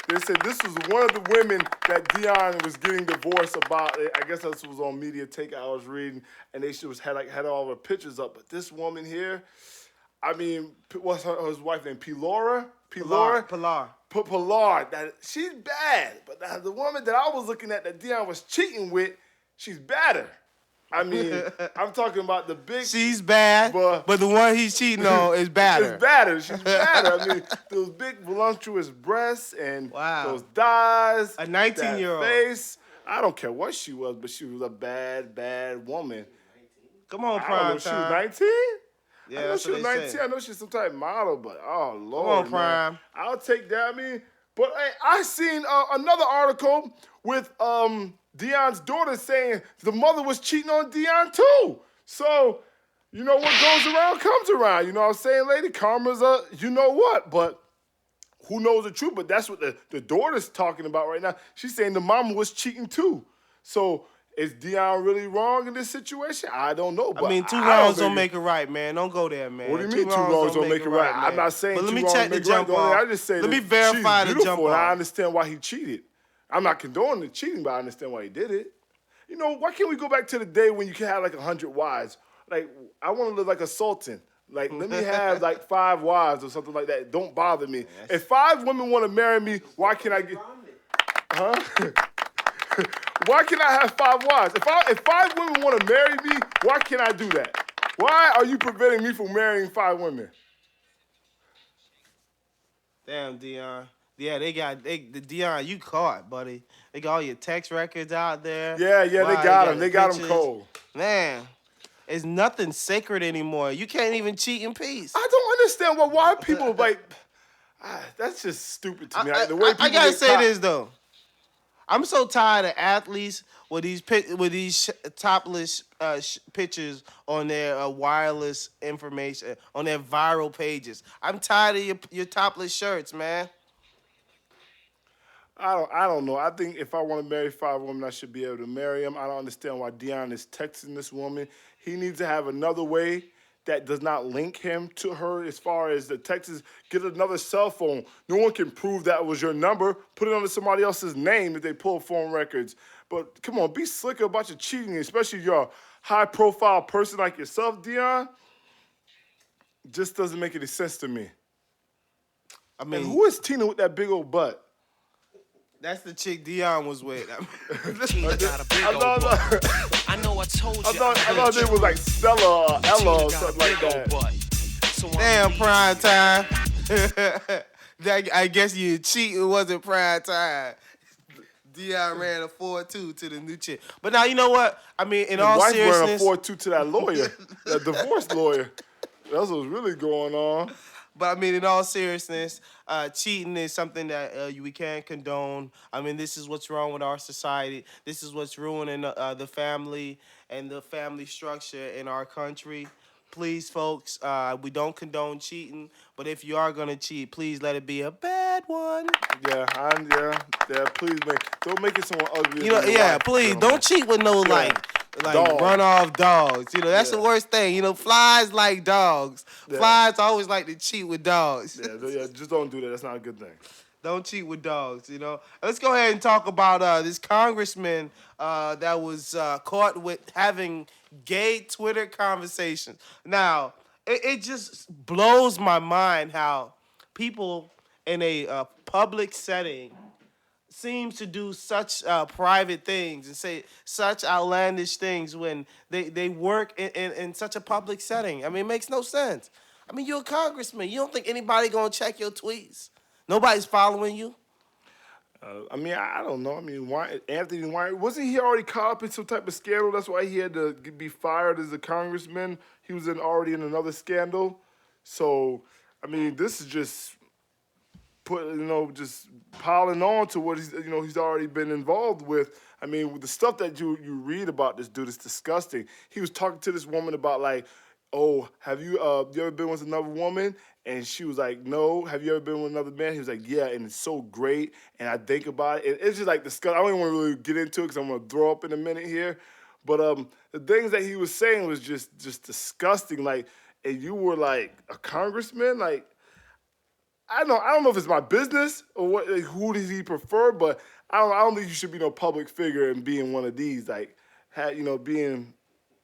They said this was one of the women that Deion was getting divorced about. I guess this was on Media Take I was reading, and they had all her pictures up. But this woman here, I mean, what's his wife name? Pilar. That she's bad, but the woman that I was looking at that Deion was cheating with, she's badder. I mean, I'm talking about the big. She's bad, but the one he's cheating on is badder. It's badder. She's badder. I mean, those big voluptuous breasts and those thighs. A 19-year-old face. I don't care what she was, but she was a bad, bad woman. Come on, Prime Time. She was 19? Yeah, I know she was 19. I know she's some type of model, but oh Lord, come on, Prime. Man. I'll take that. I mean, but hey, I seen another article with Deion's daughter saying the mother was cheating on Deion too. So, you know what goes around comes around. You know what I'm saying, lady? Karma's you know what, but who knows the truth? But that's what the daughter's talking about right now. She's saying the mama was cheating too. So is Deion really wrong in this situation? I don't know. But I mean, two wrongs don't make it right, man. Don't go there, man. What do you mean two wrongs don't make it right? I'm not saying but let two me wrongs check make the jump right. off. I just say let me verify she's the jump off. I understand why he cheated. I'm not condoning the cheating, but I understand why he did it. You know, why can't we go back to the day when you could have like 100 wives? Like, I want to live like a sultan. Like, let me have like 5 wives or something like that. Don't bother me. If 5 women want to marry me, why can't I get... Huh? Why can't I have 5 wives? If 5 women want to marry me, why can't I do that? Why are you preventing me from marrying 5 women? Damn, Deion. Yeah, the Deion, you caught, buddy. They got all your text records out there. Yeah, they got him. They got him cold. Man, it's nothing sacred anymore. You can't even cheat in peace. I don't understand why people like. That's just stupid to me. The way people I gotta say this though. I'm so tired of athletes with these topless pictures on their wireless information on their viral pages. I'm tired of your topless shirts, man. I don't know. I think if I want to marry 5 women, I should be able to marry them. I don't understand why Deion is texting this woman. He needs to have another way that does not link him to her as far as the texts. Get another cell phone. No one can prove that was your number. Put it under somebody else's name if they pull phone records. But come on, be slicker about your cheating, especially if you're a high-profile person like yourself, Deion. Just doesn't make any sense to me. I mean, and who is Tina with that big old butt? That's the chick Deion was with. I know I told you. I thought it was like Stella or Ella or something like that. Damn, Prime Time. I guess you cheating. It wasn't Prime Time. Deion ran a 4-2 to the new chick. But now, you know what? I mean, in all seriousness. Wife ran a 4-2 to that lawyer, that divorce lawyer. That's what's really going on. But I mean, in all seriousness, cheating is something that we can't condone. I mean, this is what's wrong with our society. This is what's ruining the family and the family structure in our country. Please, folks, we don't condone cheating. But if you are gonna cheat, please let it be a bad one. Yeah. Please don't make it someone ugly. You know, yeah. Please don't cheat with no like run off dogs. You know, that's the worst thing. You know, flies like dogs. Yeah. Flies always like to cheat with dogs. Yeah, just don't do that. That's not a good thing. Don't cheat with dogs, you know. Let's go ahead and talk about this congressman that was caught with having gay Twitter conversations. Now, it just blows my mind how people in a public setting seems to do such private things and say such outlandish things when they work in such a public setting. I mean, it makes no sense. I mean, you're a congressman. You don't think anybody gonna check your tweets? Nobody's following you? I mean, I don't know. I mean, Anthony Weiner, wasn't he already caught up in some type of scandal? That's why he had to be fired as a congressman. He was already in another scandal. So, I mean, this is just just piling on to what he's already been involved with. I mean, with the stuff that you read about this dude, it's disgusting. He was talking to this woman about like, oh, have you ever been with another woman? And she was like, no. Have you ever been with another man? He was like, yeah, and it's so great. And I think about it. It's just like disgusting. I don't even want to really get into it because I'm going to throw up in a minute here. But the things that he was saying was just disgusting. Like, and you were like a congressman? Like, I don't know if it's my business or what. Like, who does he prefer? But I don't think you should be no public figure and being one of these. Like, being.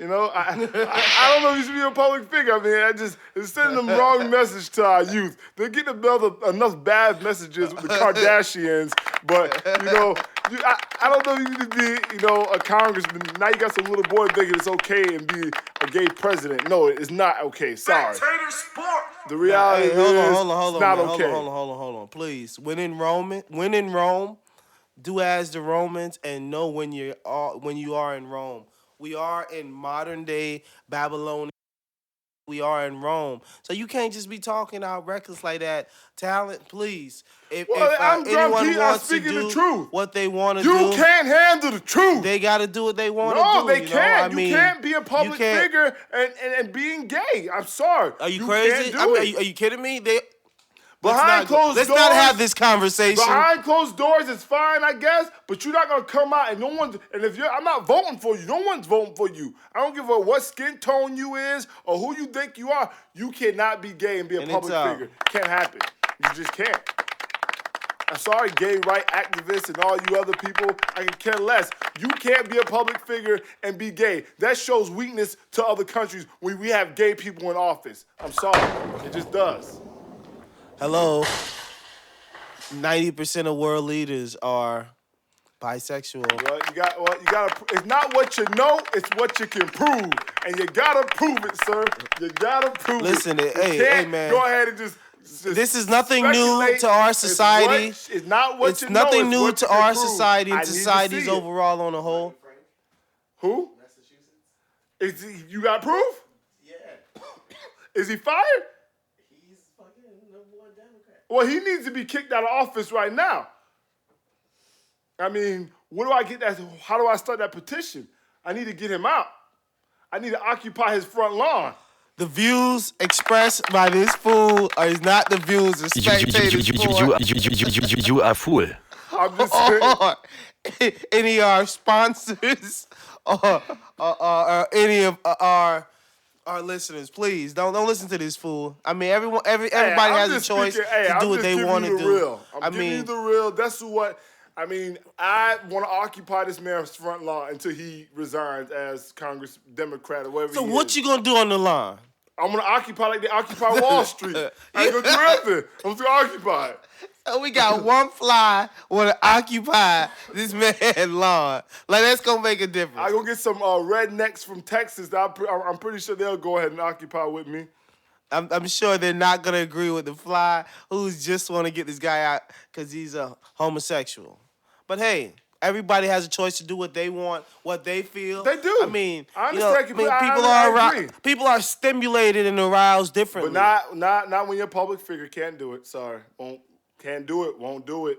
I don't know if you should be a public figure. I mean, it's sending them wrong message to our youth. They're getting enough bad messages with the Kardashians, but I don't know if you need to be, a congressman. Now you got some little boy thinking it's okay and be a gay president. No, it's not okay. Sorry. Spectator sport. The reality Hold is on, it's not man. okay. Hold on, please. When in Rome, do as the Romans and know when you are in Rome. We are in modern day Babylon. We are in Rome. So you can't just be talking out reckless like that. Talent, please. If anyone wants to speaking do the truth. what they want to do, You can't handle the truth. they got to do what they want to No, do. they can't. You Can't be a public figure and being gay. I'm sorry. Are you crazy? Can't do it. Are you kidding me? Behind closed doors. Let's not have this conversation. Behind closed doors is fine, I guess, but you're not gonna come out and I'm not voting for you. No one's voting for you. I don't give a what skin tone you is or who you think you are. You cannot be gay and be a public figure. Can't happen. You just can't. I'm sorry, gay right activists and all you other people. I can care less. You can't be a public figure and be gay. That shows weakness to other countries when we have gay people in office. I'm sorry. It just does. Hello. 90% of world leaders are bisexual. Well, you gotta. It's not what you know; it's what you can prove, and you gotta prove it, sir. You gotta prove Listen, it. hey, man. Go ahead and just this is nothing new to our society. It's not what it's you know. Nothing it's new what to you can our prove. society and I need to societies see it. overall on the whole. Who? You got proof? Yeah. Is he fired? He's fucking number one Democrat. Well, he needs to be kicked out of office right now. I mean, where do I get that? How do I start that petition? I need to get him out. I need to occupy his front lawn. The views expressed by this fool is not the views of spectators. You are fool. I'm just saying. Any of our sponsors or any of our listeners, please don't listen to this fool. I mean, everybody has a choice to do what they want to do. I'm giving you the real. That's what. I mean, I want to occupy this man's front lawn until he resigns as Congress Democrat or whatever. So what you gonna do on the lawn? I'm gonna occupy like they occupy Wall Street. I ain't gonna do nothing. I'm just gonna occupy it. So we got one fly want to occupy this man's lawn. Like that's gonna make a difference. I go get some rednecks from Texas. I'm pretty sure they'll go ahead and occupy with me. I'm sure they're not gonna agree with the fly who's just want to get this guy out because he's a homosexual. But hey, everybody has a choice to do what they want, what they feel. They do. I mean, I understand. People are stimulated and aroused differently. But not when you're a public figure. Can't do it. Sorry, can't do it. Won't do it.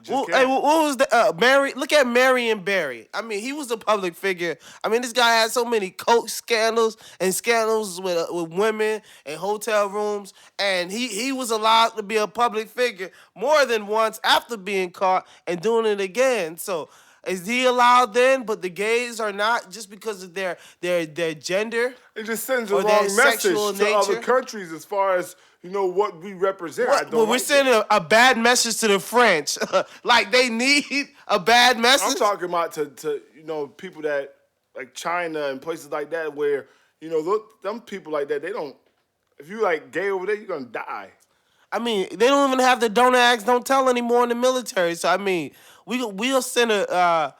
Well, hey, what was the Mary? Look at Marion Barry. I mean, he was a public figure. I mean, this guy had so many coke scandals and scandals with women and hotel rooms, and he was allowed to be a public figure more than once after being caught and doing it again. So, is he allowed then? But the gays are not, just because of their gender. It just sends a or their wrong message sexual to other nature. countries as far as what we represent. Well, we're sending a bad message to the French. Like they need a bad message. I'm talking about to people that like China and places like that where them people like that, they don't. If you like gay over there, you're gonna die. I mean, they don't even have the don't ask, don't tell anymore in the military. So I mean, we'll send a.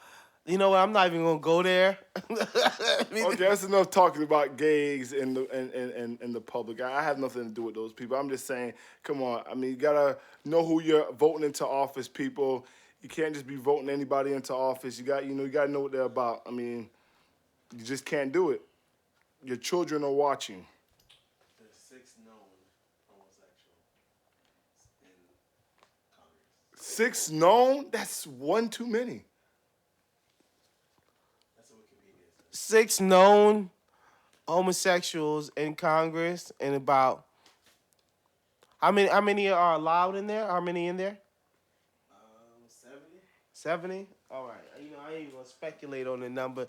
You know what? I'm not even gonna go there. Okay, that's enough talking about gays in the public. I have nothing to do with those people. I'm just saying, come on. I mean, you gotta know who you're voting into office, people. You can't just be voting anybody into office. You gotta know what they're about. I mean, you just can't do it. Your children are watching. There's 6 known homosexuals in Congress. 6 known? That's one too many. 6 known homosexuals in Congress, and about how many are allowed in there? How many in there? 70. 70. All right. I ain't gonna speculate on the number.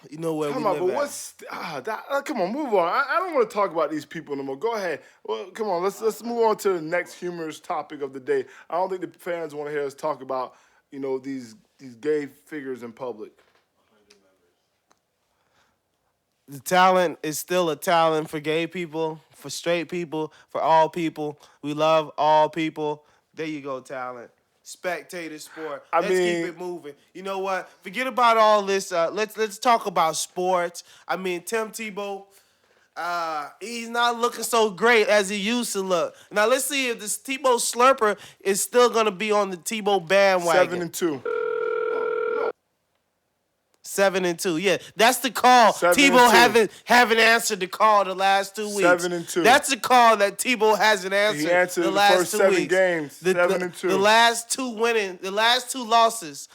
You know where Come we on, live but at. come on, move on. I don't want to talk about these people no more. Go ahead. Well, come on, let's move on to the next humorous topic of the day. I don't think the fans want to hear us talk about, these gay figures in public. The talent is still a talent for gay people, for straight people, for all people. We love all people. There you go, talent. Spectator sport. I Let's keep mean- it moving. You know what? Forget about all this. Let's talk about sports. I mean, Tim Tebow. He's not looking so great as he used to look. Now let's see if this Tebow slurper is still gonna be on the Tebow bandwagon. 7-2. 7-2. Yeah, that's the call. 7-2. Tebow haven't answered the call the last 2 weeks. 7-2. That's the call that Tebow hasn't answered. He answered the the last first 2 7 weeks. games. The 7-2. The last two losses.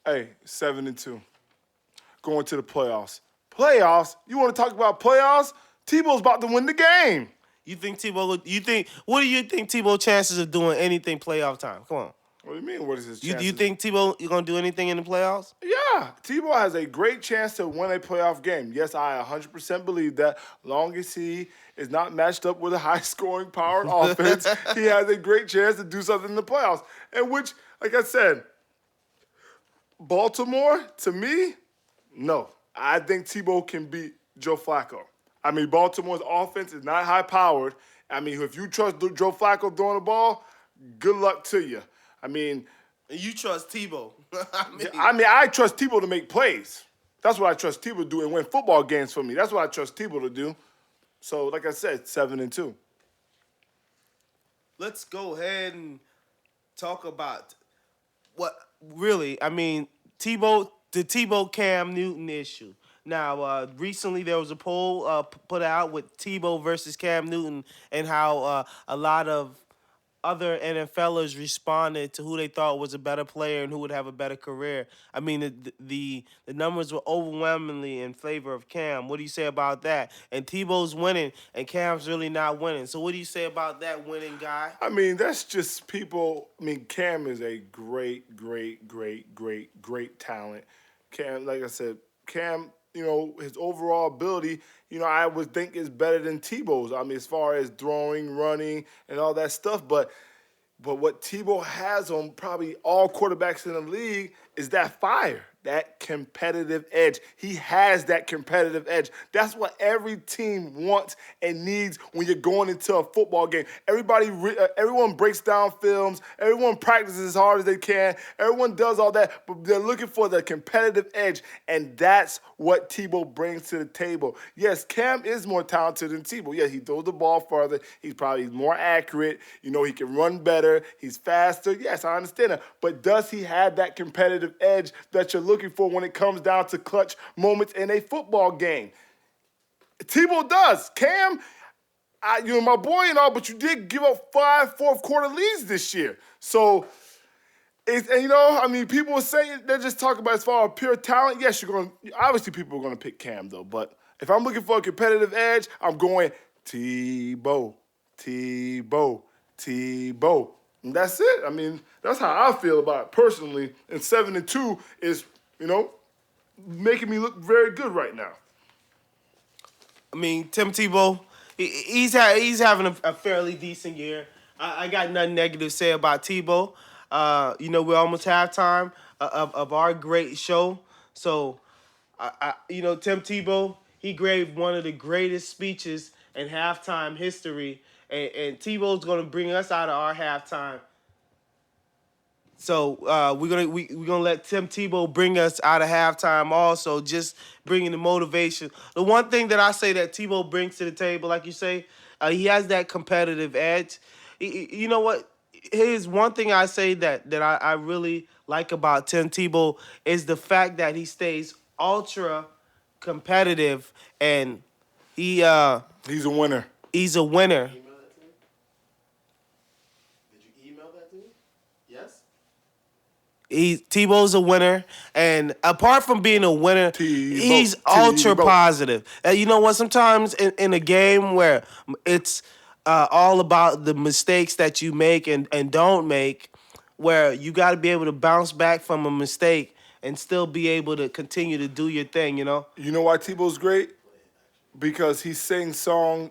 Hey, 7-2. Going to the playoffs. Playoffs? You want to talk about playoffs? Tebow's about to win the game. What do you think Tebow chances of doing anything playoff time? Come on. What do you mean? What is his You chances? think Tebow you gonna do anything in the playoffs? Yeah, Tebow has a great chance to win a playoff game. Yes, I 100% believe that. Long as he is not matched up with a high-scoring powered offense, he has a great chance to do something in the playoffs. And which, like I said, Baltimore, to me, no. I think Tebow can beat Joe Flacco. I mean, Baltimore's offense is not high-powered. I mean, if you trust Joe Flacco throwing the ball, good luck to you. I mean, And you trust Tebow. I trust Tebow to make plays. That's what I trust Tebow to do and win football games for me. That's what I trust Tebow to do. So, like I said, 7-2. Let's go ahead and talk about what really, I mean, the Tebow Cam Newton issue. Now, recently there was a poll put out with Tebow versus Cam Newton and how a lot of other NFLers responded to who they thought was a better player and who would have a better career. I mean, the numbers were overwhelmingly in favor of Cam. What do you say about that? And Tebow's winning, and Cam's really not winning. So what do you say about that winning guy? I mean, that's just people. I mean, Cam is a great, great, great, great, great talent. Cam, like I said, Cam, his overall ability, I would think is better than Tebow's. I mean, as far as throwing, running, and all that stuff. But what Tebow has on probably all quarterbacks in the league is that fire, that competitive edge. He has that competitive edge. That's what every team wants and needs when you're going into a football game. Everyone breaks down films. Everyone practices as hard as they can. Everyone does all that, but they're looking for the competitive edge, and that's what Tebow brings to the table. Yes, Cam is more talented than Tebow. Yeah, he throws the ball farther. He's probably more accurate. He can run better. He's faster. Yes, I understand that. But does he have that competitive edge that you're looking for when it comes down to clutch moments in a football game? Tebow does. Cam, you're my boy and all, but you did give up 5 fourth-quarter leads this year. So, people are saying they're just talking about as far as pure talent. Yes, obviously people are going to pick Cam, though. But if I'm looking for a competitive edge, I'm going Tebow. And that's it. I mean, that's how I feel about it personally. And 7-2 is, making me look very good right now. I mean, Tim Tebow, he's having a fairly decent year. I got nothing negative to say about Tebow. We're almost halftime of our great show. So, Tim Tebow, he gave one of the greatest speeches in halftime history. And Tebow's going to bring us out of our halftime. So we're gonna let Tim Tebow bring us out of halftime. Also, just bringing the motivation. The one thing that I say that Tebow brings to the table, like you say, he has that competitive edge. You know what? Here's one thing I say that I really like about Tim Tebow is the fact that he stays ultra competitive and he's a winner. He's a winner. Email that to me? Did you email that to me? Yes? Tebow's a winner, and apart from being a winner, he's ultra positive. And you know what? Sometimes in a game where it's all about the mistakes that you make and don't make, where you got to be able to bounce back from a mistake and still be able to continue to do your thing, you know? You know why Tebow's great? Because he sings song